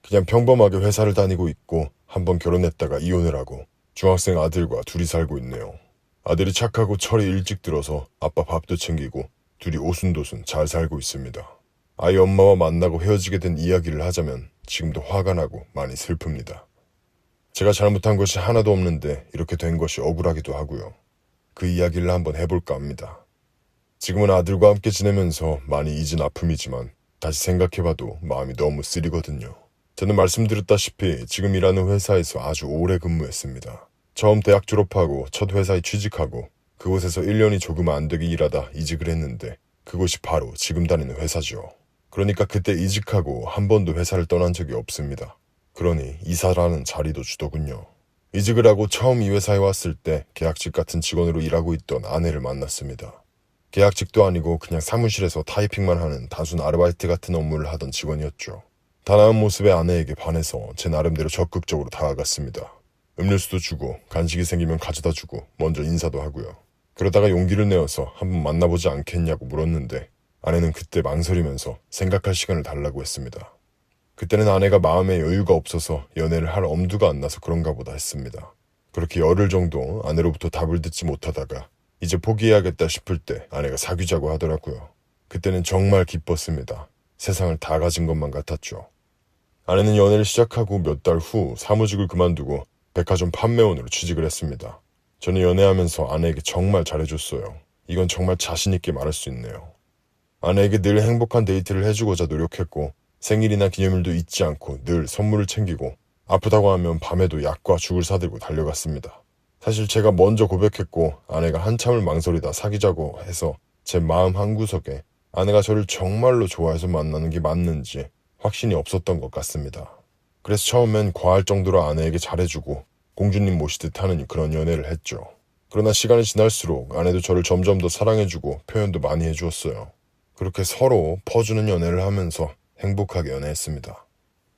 그냥 평범하게 회사를 다니고 있고 한번 결혼했다가 이혼을 하고 중학생 아들과 둘이 살고 있네요. 아들이 착하고 철이 일찍 들어서 아빠 밥도 챙기고 둘이 오순도순 잘 살고 있습니다. 아이 엄마와 만나고 헤어지게 된 이야기를 하자면 지금도 화가 나고 많이 슬픕니다. 제가 잘못한 것이 하나도 없는데 이렇게 된 것이 억울하기도 하고요. 그 이야기를 한번 해볼까 합니다. 지금은 아들과 함께 지내면서 많이 잊은 아픔이지만 다시 생각해봐도 마음이 너무 쓰리거든요. 저는 말씀드렸다시피 지금 일하는 회사에서 아주 오래 근무했습니다. 처음 대학 졸업하고 첫 회사에 취직하고 그곳에서 1년이 조금 안 되게 일하다 이직을 했는데 그곳이 바로 지금 다니는 회사죠. 그러니까 그때 이직하고 한 번도 회사를 떠난 적이 없습니다. 그러니 이사라는 자리도 주더군요. 이직을 하고 처음 이 회사에 왔을 때 계약직 같은 직원으로 일하고 있던 아내를 만났습니다. 계약직도 아니고 그냥 사무실에서 타이핑만 하는 단순 아르바이트 같은 업무를 하던 직원이었죠. 단아한 모습의 아내에게 반해서 제 나름대로 적극적으로 다가갔습니다. 음료수도 주고 간식이 생기면 가져다 주고 먼저 인사도 하고요. 그러다가 용기를 내어서 한번 만나보지 않겠냐고 물었는데 아내는 그때 망설이면서 생각할 시간을 달라고 했습니다. 그때는 아내가 마음에 여유가 없어서 연애를 할 엄두가 안 나서 그런가 보다 했습니다. 그렇게 열흘 정도 아내로부터 답을 듣지 못하다가 이제 포기해야겠다 싶을 때 아내가 사귀자고 하더라고요. 그때는 정말 기뻤습니다. 세상을 다 가진 것만 같았죠. 아내는 연애를 시작하고 몇 달 후 사무직을 그만두고 백화점 판매원으로 취직을 했습니다. 저는 연애하면서 아내에게 정말 잘해줬어요. 이건 정말 자신있게 말할 수 있네요. 아내에게 늘 행복한 데이트를 해주고자 노력했고 생일이나 기념일도 잊지 않고 늘 선물을 챙기고 아프다고 하면 밤에도 약과 죽을 사들고 달려갔습니다. 사실 제가 먼저 고백했고 아내가 한참을 망설이다 사귀자고 해서 제 마음 한구석에 아내가 저를 정말로 좋아해서 만나는 게 맞는지 확신이 없었던 것 같습니다. 그래서 처음엔 과할 정도로 아내에게 잘해주고 공주님 모시듯 하는 그런 연애를 했죠. 그러나 시간이 지날수록 아내도 저를 점점 더 사랑해주고 표현도 많이 해주었어요. 그렇게 서로 퍼주는 연애를 하면서 행복하게 연애했습니다.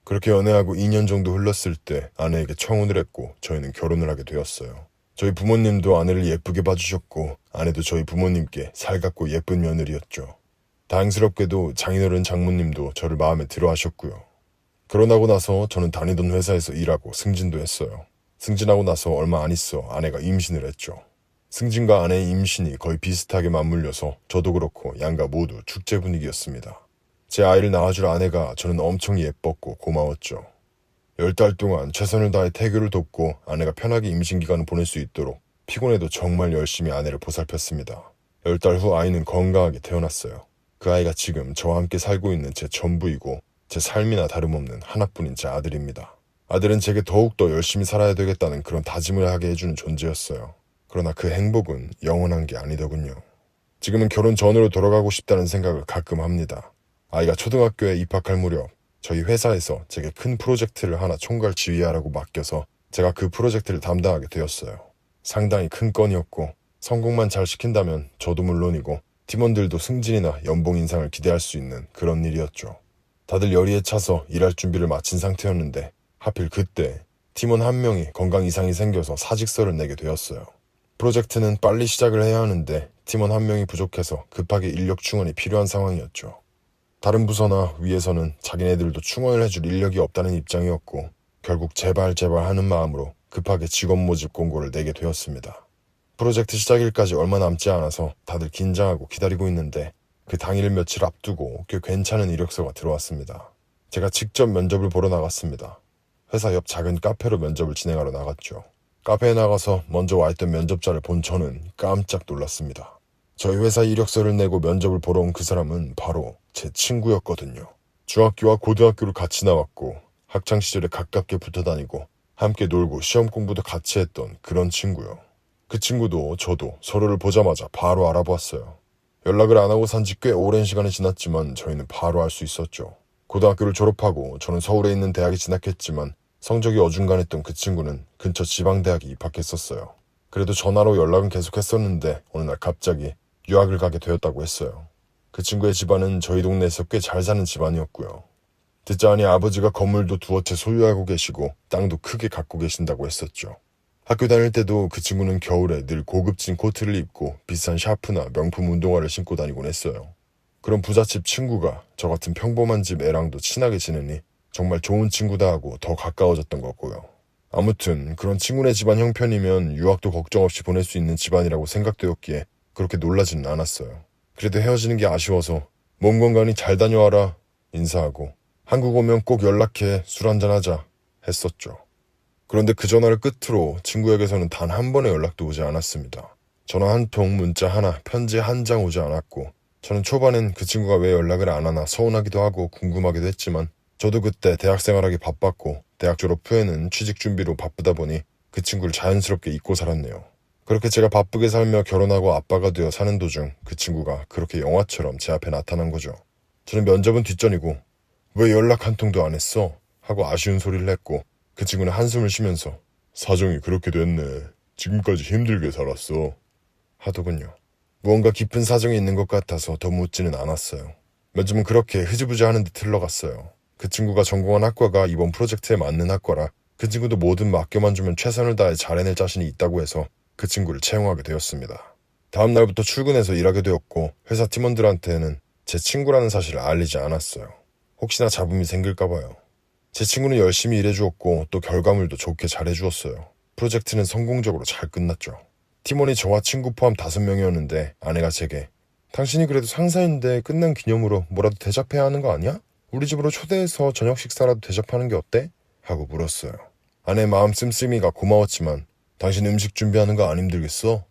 그렇게 연애하고 2년 정도 흘렀을 때 아내에게 청혼을 했고 저희는 결혼을 하게 되었어요. 저희 부모님도 아내를 예쁘게 봐주셨고 아내도 저희 부모님께 살갑고 예쁜 며느리였죠. 다행스럽게도 장인어른 장모님도 저를 마음에 들어 하셨고요. 결혼하고 나서 저는 다니던 회사에서 일하고 승진도 했어요. 승진하고 나서 얼마 안 있어 아내가 임신을 했죠. 승진과 아내의 임신이 거의 비슷하게 맞물려서 저도 그렇고 양가 모두 축제 분위기였습니다. 제 아이를 낳아줄 아내가 저는 엄청 예뻤고 고마웠죠. 10달 동안 최선을 다해 태교를 돕고 아내가 편하게 임신기간을 보낼 수 있도록 피곤해도 정말 열심히 아내를 보살폈습니다. 10달 후 아이는 건강하게 태어났어요. 그 아이가 지금 저와 함께 살고 있는 제 전부이고 제 삶이나 다름없는 하나뿐인 제 아들입니다. 아들은 제게 더욱더 열심히 살아야 되겠다는 그런 다짐을 하게 해주는 존재였어요. 그러나 그 행복은 영원한 게 아니더군요. 지금은 결혼 전으로 돌아가고 싶다는 생각을 가끔 합니다. 아이가 초등학교에 입학할 무렵 저희 회사에서 제게 큰 프로젝트를 하나 총괄 지휘하라고 맡겨서 제가 그 프로젝트를 담당하게 되었어요. 상당히 큰 건이었고 성공만 잘 시킨다면 저도 물론이고 팀원들도 승진이나 연봉 인상을 기대할 수 있는 그런 일이었죠. 다들 열의에 차서 일할 준비를 마친 상태였는데 하필 그때 팀원 한 명이 건강 이상이 생겨서 사직서를 내게 되었어요. 프로젝트는 빨리 시작을 해야 하는데 팀원 한 명이 부족해서 급하게 인력 충원이 필요한 상황이었죠. 다른 부서나 위에서는 자기네들도 충원을 해줄 인력이 없다는 입장이었고 결국 제발 하는 마음으로 급하게 직원 모집 공고를 내게 되었습니다. 프로젝트 시작일까지 얼마 남지 않아서 다들 긴장하고 기다리고 있는데 그 당일 며칠 앞두고 꽤 괜찮은 이력서가 들어왔습니다. 제가 직접 면접을 보러 나갔습니다. 회사 옆 작은 카페로 면접을 진행하러 나갔죠. 카페에 나가서 먼저 와있던 면접자를 본 저는 깜짝 놀랐습니다. 저희 회사 이력서를 내고 면접을 보러 온 그 사람은 바로 제 친구였거든요. 중학교와 고등학교를 같이 나왔고 학창시절에 가깝게 붙어 다니고 함께 놀고 시험 공부도 같이 했던 그런 친구요. 그 친구도 저도 서로를 보자마자 바로 알아보았어요. 연락을 안 하고 산 지 꽤 오랜 시간이 지났지만 저희는 바로 알 수 있었죠. 고등학교를 졸업하고 저는 서울에 있는 대학에 진학했지만 성적이 어중간했던 그 친구는 근처 지방대학에 입학했었어요. 그래도 전화로 연락은 계속했었는데 어느 날 갑자기 유학을 가게 되었다고 했어요. 그 친구의 집안은 저희 동네에서 꽤 잘 사는 집안이었고요. 듣자하니 아버지가 건물도 두어 채 소유하고 계시고 땅도 크게 갖고 계신다고 했었죠. 학교 다닐 때도 그 친구는 겨울에 늘 고급진 코트를 입고 비싼 샤프나 명품 운동화를 신고 다니곤 했어요. 그런 부잣집 친구가 저 같은 평범한 집 애랑도 친하게 지내니 정말 좋은 친구다 하고 더 가까워졌던 거고요. 아무튼 그런 친구네 집안 형편이면 유학도 걱정 없이 보낼 수 있는 집안이라고 생각되었기에 그렇게 놀라지는 않았어요. 그래도 헤어지는 게 아쉬워서 몸 건강히 잘 다녀와라 인사하고 한국 오면 꼭 연락해 술 한잔하자 했었죠. 그런데 그 전화를 끝으로 친구에게서는 단 한 번의 연락도 오지 않았습니다. 전화 한 통, 문자 하나, 편지 한 장 오지 않았고 저는 초반엔 그 친구가 왜 연락을 안 하나 서운하기도 하고 궁금하기도 했지만 저도 그때 대학 생활하기 바빴고 대학 졸업 후에는 취직 준비로 바쁘다 보니 그 친구를 자연스럽게 잊고 살았네요. 그렇게 제가 바쁘게 살며 결혼하고 아빠가 되어 사는 도중 그 친구가 그렇게 영화처럼 제 앞에 나타난 거죠. 저는 면접은 뒷전이고 왜 연락 한 통도 안 했어? 하고 아쉬운 소리를 했고 그 친구는 한숨을 쉬면서 사정이 그렇게 됐네. 지금까지 힘들게 살았어. 하더군요. 무언가 깊은 사정이 있는 것 같아서 더 묻지는 않았어요. 면접은 그렇게 흐지부지 하는 듯 흘러갔어요. 그 친구가 전공한 학과가 이번 프로젝트에 맞는 학과라 그 친구도 뭐든 맡겨만 주면 최선을 다해 잘 해낼 자신이 있다고 해서 그 친구를 채용하게 되었습니다. 다음 날부터 출근해서 일하게 되었고 회사 팀원들한테는 제 친구라는 사실을 알리지 않았어요. 혹시나 잡음이 생길까 봐요. 제 친구는 열심히 일해주었고 또 결과물도 좋게 잘해주었어요. 프로젝트는 성공적으로 잘 끝났죠. 팀원이 저와 친구 포함 5명이었는데 아내가 제게 당신이 그래도 상사인데 끝난 기념으로 뭐라도 대접해야 하는 거 아니야? 우리 집으로 초대해서 저녁 식사라도 대접하는 게 어때? 하고 물었어요. 아내의 마음 씀씀이가 고마웠지만 당신 음식 준비하는 거 안 힘들겠어?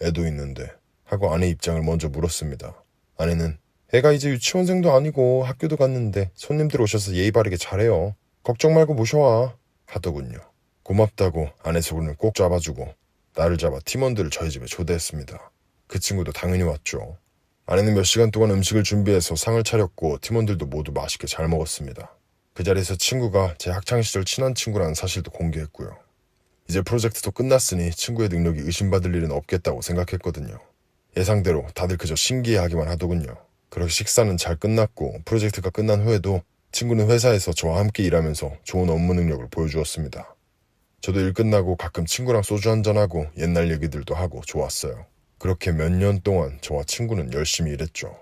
애도 있는데 하고 아내 입장을 먼저 물었습니다. 아내는 애가 이제 유치원생도 아니고 학교도 갔는데 손님들 오셔서 예의 바르게 잘해요. 걱정 말고 모셔와 하더군요. 고맙다고 아내 손을 꼭 잡아주고 나를 잡아 팀원들을 저희 집에 초대했습니다. 그 친구도 당연히 왔죠. 아내는 몇 시간 동안 음식을 준비해서 상을 차렸고 팀원들도 모두 맛있게 잘 먹었습니다. 그 자리에서 친구가 제 학창시절 친한 친구라는 사실도 공개했고요. 이제 프로젝트도 끝났으니 친구의 능력이 의심받을 일은 없겠다고 생각했거든요. 예상대로 다들 그저 신기해하기만 하더군요. 그렇게 식사는 잘 끝났고 프로젝트가 끝난 후에도 친구는 회사에서 저와 함께 일하면서 좋은 업무 능력을 보여주었습니다. 저도 일 끝나고 가끔 친구랑 소주 한잔하고 옛날 얘기들도 하고 좋았어요. 그렇게 몇 년 동안 저와 친구는 열심히 일했죠.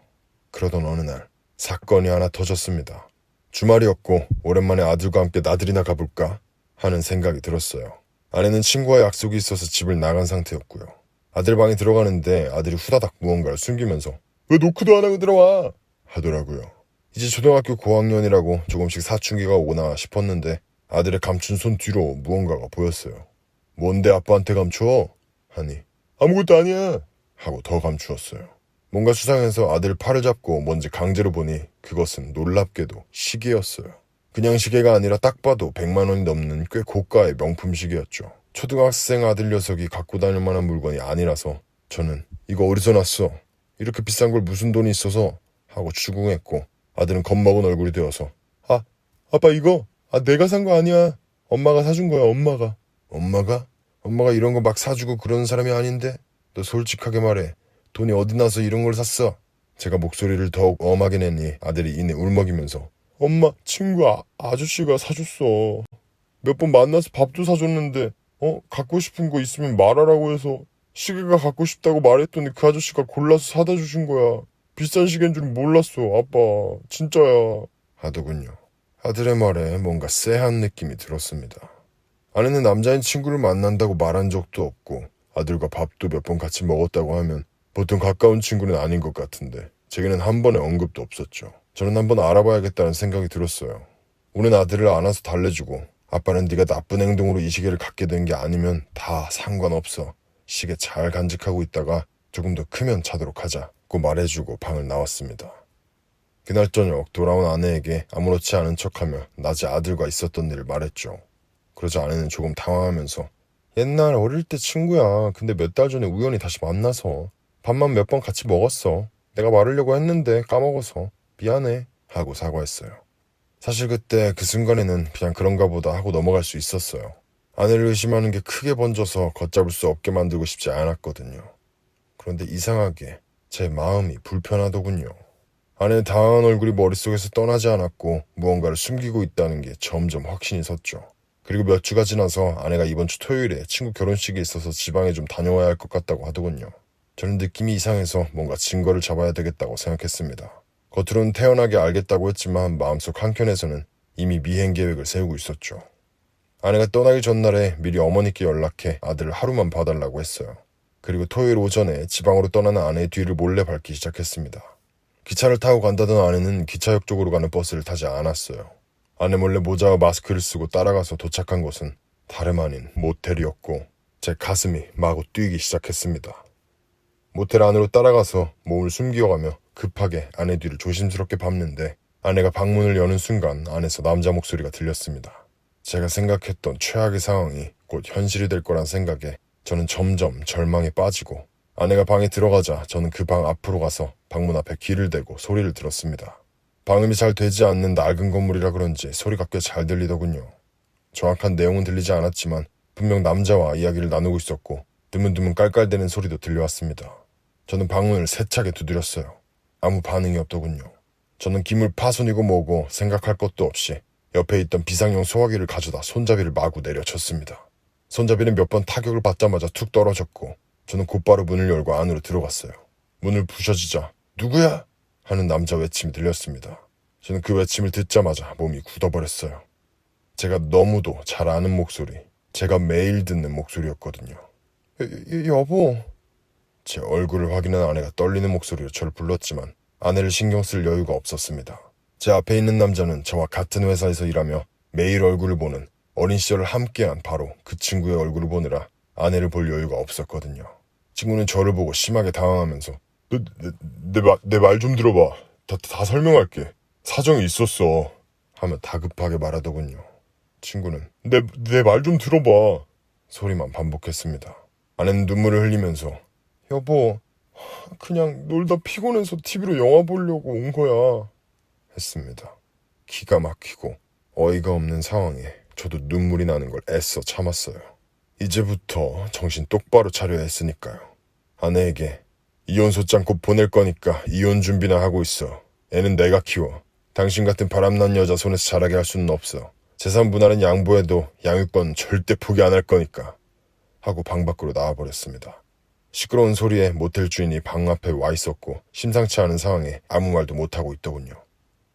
그러던 어느 날 사건이 하나 터졌습니다. 주말이었고 오랜만에 아들과 함께 나들이나 가볼까 하는 생각이 들었어요. 아내는 친구와 약속이 있어서 집을 나간 상태였고요. 아들 방에 들어가는데 아들이 후다닥 무언가를 숨기면서 왜 노크도 안 하고 들어와? 하더라고요. 이제 초등학교 고학년이라고 조금씩 사춘기가 오나 싶었는데 아들의 감춘 손 뒤로 무언가가 보였어요. 뭔데 아빠한테 감춰? 하니 아무것도 아니야 하고 더 감추었어요. 뭔가 수상해서 아들 팔을 잡고 뭔지 강제로 보니 그것은 놀랍게도 시계였어요. 그냥 시계가 아니라 딱 봐도 100만 원이 넘는 꽤 고가의 명품 시계였죠. 초등학생 아들 녀석이 갖고 다닐 만한 물건이 아니라서 저는 이거 어디서 났어? 이렇게 비싼 걸 무슨 돈이 있어서? 하고 추궁했고 아들은 겁먹은 얼굴이 되어서 아빠 이거 내가 산 거 아니야. 엄마가 사준 거야 엄마가. 엄마가? 엄마가 이런 거 막 사주고 그러는 사람이 아닌데? 너 솔직하게 말해. 돈이 어디 나서 이런 걸 샀어? 제가 목소리를 더욱 엄하게 내니 아들이 이내 울먹이면서 엄마 친구 아저씨가 사줬어. 몇 번 만나서 밥도 사줬는데 갖고 싶은 거 있으면 말하라고 해서 시계가 갖고 싶다고 말했더니 그 아저씨가 골라서 사다 주신 거야. 비싼 시계인 줄 몰랐어 아빠. 진짜야. 하더군요. 아들의 말에 뭔가 쎄한 느낌이 들었습니다. 아내는 남자인 친구를 만난다고 말한 적도 없고 아들과 밥도 몇 번 같이 먹었다고 하면 보통 가까운 친구는 아닌 것 같은데 제게는 한 번의 언급도 없었죠. 저는 한번 알아봐야겠다는 생각이 들었어요. 우는 아들을 안아서 달래주고 아빠는 네가 나쁜 행동으로 이 시계를 갖게 된 게 아니면 다 상관없어. 시계 잘 간직하고 있다가 조금 더 크면 차도록 하자고 말해주고 방을 나왔습니다. 그날 저녁 돌아온 아내에게 아무렇지 않은 척하며 낮에 아들과 있었던 일을 말했죠. 그러자 아내는 조금 당황하면서 옛날 어릴 때 친구야. 근데 몇 달 전에 우연히 다시 만나서 밥만 몇 번 같이 먹었어. 내가 말하려고 했는데 까먹어서 미안해 하고 사과했어요. 사실 그때 그 순간에는 그냥 그런가 보다 하고 넘어갈 수 있었어요. 아내를 의심하는 게 크게 번져서 걷잡을 수 없게 만들고 싶지 않았거든요. 그런데 이상하게 제 마음이 불편하더군요. 아내의 당황한 얼굴이 머릿속에서 떠나지 않았고 무언가를 숨기고 있다는 게 점점 확신이 섰죠. 그리고 몇 주가 지나서 아내가 이번 주 토요일에 친구 결혼식이 있어서 지방에 좀 다녀와야 할 것 같다고 하더군요. 저는 느낌이 이상해서 뭔가 증거를 잡아야 되겠다고 생각했습니다. 겉으로는 태연하게 알겠다고 했지만 마음속 한켠에서는 이미 미행 계획을 세우고 있었죠. 아내가 떠나기 전날에 미리 어머니께 연락해 아들을 하루만 봐달라고 했어요. 그리고 토요일 오전에 지방으로 떠나는 아내의 뒤를 몰래 밟기 시작했습니다. 기차를 타고 간다던 아내는 기차역 쪽으로 가는 버스를 타지 않았어요. 아내 몰래 모자와 마스크를 쓰고 따라가서 도착한 곳은 다름 아닌 모텔이었고 제 가슴이 마구 뛰기 시작했습니다. 모텔 안으로 따라가서 몸을 숨기어가며 급하게 아내 뒤를 조심스럽게 밟는데 아내가 방문을 여는 순간 안에서 남자 목소리가 들렸습니다. 제가 생각했던 최악의 상황이 곧 현실이 될 거란 생각에 저는 점점 절망에 빠지고 아내가 방에 들어가자 저는 그 방 앞으로 가서 방문 앞에 귀를 대고 소리를 들었습니다. 방음이 잘 되지 않는 낡은 건물이라 그런지 소리가 꽤 잘 들리더군요. 정확한 내용은 들리지 않았지만 분명 남자와 이야기를 나누고 있었고 드문드문 깔깔대는 소리도 들려왔습니다. 저는 방문을 세차게 두드렸어요. 아무 반응이 없더군요. 저는 기물 파손이고 뭐고 생각할 것도 없이 옆에 있던 비상용 소화기를 가져다 손잡이를 마구 내려쳤습니다. 손잡이는 몇 번 타격을 받자마자 툭 떨어졌고 저는 곧바로 문을 열고 안으로 들어갔어요. 문을 부셔지자 누구야? 하는 남자 외침이 들렸습니다. 저는 그 외침을 듣자마자 몸이 굳어버렸어요. 제가 너무도 잘 아는 목소리, 제가 매일 듣는 목소리였거든요. 여보. 제 얼굴을 확인한 아내가 떨리는 목소리로 저를 불렀지만 아내를 신경 쓸 여유가 없었습니다. 제 앞에 있는 남자는 저와 같은 회사에서 일하며 매일 얼굴을 보는 어린 시절을 함께한 바로 그 친구의 얼굴을 보느라 아내를 볼 여유가 없었거든요. 친구는 저를 보고 심하게 당황하면서 내 말 좀 들어봐. 다 설명할게. 사정이 있었어. 하며 다급하게 말하더군요. 친구는 내 말 좀 들어봐. 소리만 반복했습니다. 아내는 눈물을 흘리면서 여보, 그냥 놀다 피곤해서 TV로 영화 보려고 온 거야. 했습니다. 기가 막히고 어이가 없는 상황에 저도 눈물이 나는 걸 애써 참았어요. 이제부터 정신 똑바로 차려야 했으니까요. 아내에게 이혼 소장 곧 보낼 거니까 이혼 준비나 하고 있어. 애는 내가 키워. 당신 같은 바람난 여자 손에서 자라게 할 수는 없어. 재산 분할은 양보해도 양육권 절대 포기 안 할 거니까. 하고 방 밖으로 나와버렸습니다. 시끄러운 소리에 모텔 주인이 방 앞에 와 있었고 심상치 않은 상황에 아무 말도 못하고 있더군요.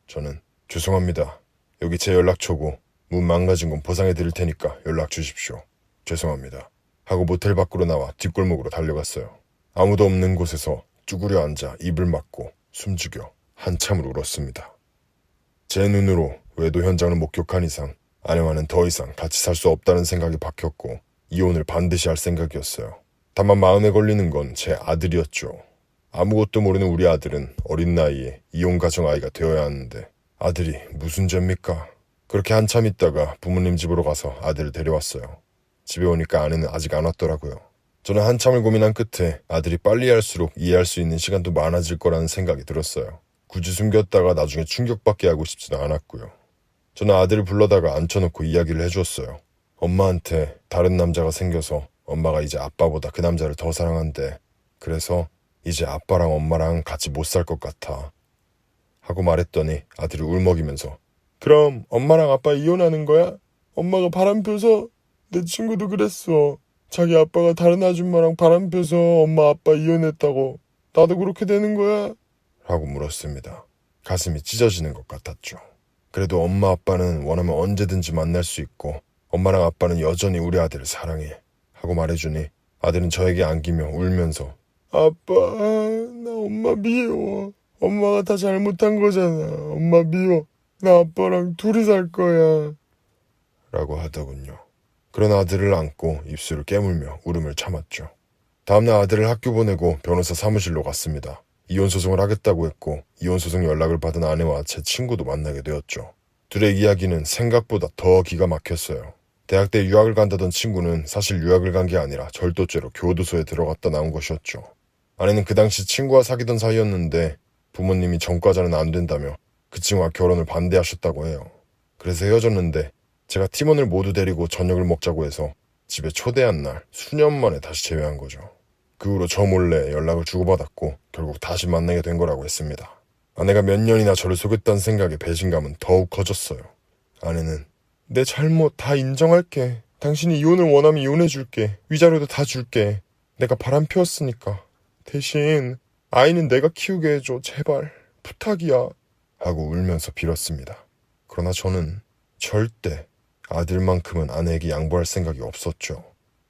저는 죄송합니다. 여기 제 연락처고 문 망가진 건 보상해 드릴 테니까 연락 주십시오. 죄송합니다. 하고 모텔 밖으로 나와 뒷골목으로 달려갔어요. 아무도 없는 곳에서 쭈그려 앉아 입을 막고 숨죽여 한참을 울었습니다. 제 눈으로 외도 현장을 목격한 이상 아내와는 더 이상 같이 살 수 없다는 생각이 박혔고 이혼을 반드시 할 생각이었어요. 다만 마음에 걸리는 건 제 아들이었죠. 아무것도 모르는 우리 아들은 어린 나이에 이혼 가정 아이가 되어야 하는데 아들이 무슨 죄입니까? 그렇게 한참 있다가 부모님 집으로 가서 아들을 데려왔어요. 집에 오니까 아내는 아직 안 왔더라고요. 저는 한참을 고민한 끝에 아들이 빨리 할수록 이해할 수 있는 시간도 많아질 거라는 생각이 들었어요. 굳이 숨겼다가 나중에 충격받게 하고 싶지는 않았고요. 저는 아들을 불러다가 앉혀놓고 이야기를 해주었어요. 엄마한테 다른 남자가 생겨서 엄마가 이제 아빠보다 그 남자를 더 사랑한대. 그래서 이제 아빠랑 엄마랑 같이 못 살 것 같아. 하고 말했더니 아들이 울먹이면서 그럼 엄마랑 아빠 이혼하는 거야? 엄마가 바람펴서? 내 친구도 그랬어. 자기 아빠가 다른 아줌마랑 바람펴서 엄마 아빠 이혼했다고. 나도 그렇게 되는 거야? 라고 물었습니다. 가슴이 찢어지는 것 같았죠. 그래도 엄마 아빠는 원하면 언제든지 만날 수 있고 엄마랑 아빠는 여전히 우리 아들을 사랑해. 하고 말해주니 아들은 저에게 안기며 울면서 아빠, 나 엄마 미워. 엄마가 다 잘못한 거잖아. 엄마 미워. 나 아빠랑 둘이 살 거야. 라고 하더군요. 그런 아들을 안고 입술을 깨물며 울음을 참았죠. 다음날 아들을 학교 보내고 변호사 사무실로 갔습니다. 이혼소송을 하겠다고 했고 이혼소송 연락을 받은 아내와 제 친구도 만나게 되었죠. 둘의 이야기는 생각보다 더 기가 막혔어요. 대학 때 유학을 간다던 친구는 사실 유학을 간 게 아니라 절도죄로 교도소에 들어갔다 나온 것이었죠. 아내는 그 당시 친구와 사귀던 사이였는데 부모님이 전과자는 안 된다며 그 친구와 결혼을 반대하셨다고 해요. 그래서 헤어졌는데 제가 팀원을 모두 데리고 저녁을 먹자고 해서 집에 초대한 날 수년 만에 다시 재회한 거죠. 그 후로 저 몰래 연락을 주고받았고 결국 다시 만나게 된 거라고 했습니다. 아내가 몇 년이나 저를 속였다는 생각에 배신감은 더욱 커졌어요. 아내는 내 잘못 다 인정할게. 당신이 이혼을 원하면 이혼해줄게. 위자료도 다 줄게. 내가 바람 피웠으니까. 대신 아이는 내가 키우게 해줘. 제발. 부탁이야. 하고 울면서 빌었습니다. 그러나 저는 절대 아들만큼은 아내에게 양보할 생각이 없었죠.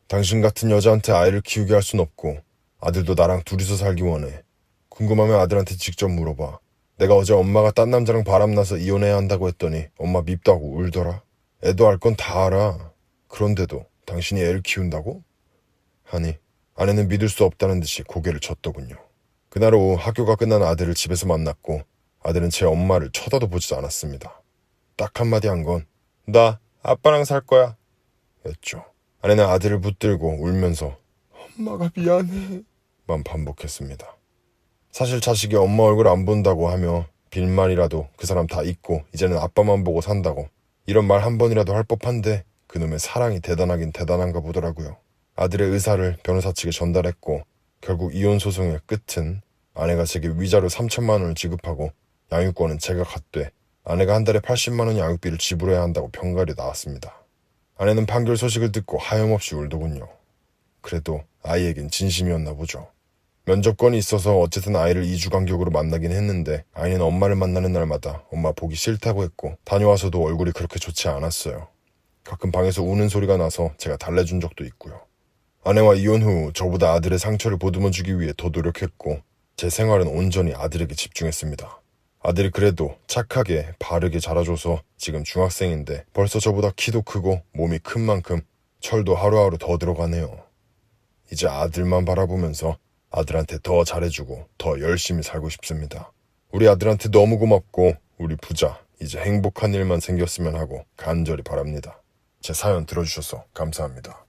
당신 같은 여자한테 아이를 키우게 할 순 없고 아들도 나랑 둘이서 살기 원해. 궁금하면 아들한테 직접 물어봐. 내가 어제 엄마가 딴 남자랑 바람나서 이혼해야 한다고 했더니 엄마 밉다고 울더라. 애도 알 건 다 알아. 그런데도 당신이 애를 키운다고? 하니 아내는 믿을 수 없다는 듯이 고개를 젓더군요. 그날 오후 학교가 끝난 아들을 집에서 만났고 아들은 제 엄마를 쳐다도 보지도 않았습니다. 딱 한마디 한 건 나 아빠랑 살 거야 였죠. 아내는 아들을 붙들고 울면서 엄마가 미안해 만 반복했습니다. 사실 자식이 엄마 얼굴 안 본다고 하며 빈말이라도 그 사람 다 잊고 이제는 아빠만 보고 산다고 이런 말 한 번이라도 할 법한데 그놈의 사랑이 대단하긴 대단한가 보더라고요. 아들의 의사를 변호사 측에 전달했고 결국 이혼 소송의 끝은 아내가 제게 위자료 3천만 원을 지급하고 양육권은 제가 갖되 아내가 한 달에 80만 원 양육비를 지불해야 한다고 평가리 나왔습니다. 아내는 판결 소식을 듣고 하염없이 울더군요. 그래도 아이에겐 진심이었나 보죠. 면접권이 있어서 어쨌든 아이를 2주 간격으로 만나긴 했는데 아이는 엄마를 만나는 날마다 엄마 보기 싫다고 했고 다녀와서도 얼굴이 그렇게 좋지 않았어요. 가끔 방에서 우는 소리가 나서 제가 달래준 적도 있고요. 아내와 이혼 후 저보다 아들의 상처를 보듬어주기 위해 더 노력했고 제 생활은 온전히 아들에게 집중했습니다. 아들이 그래도 착하게 바르게 자라줘서 지금 중학생인데 벌써 저보다 키도 크고 몸이 큰 만큼 철도 하루하루 더 들어가네요. 이제 아들만 바라보면서 아들한테 더 잘해주고 더 열심히 살고 싶습니다. 우리 아들한테 너무 고맙고 우리 부자 이제 행복한 일만 생겼으면 하고 간절히 바랍니다. 제 사연 들어주셔서 감사합니다.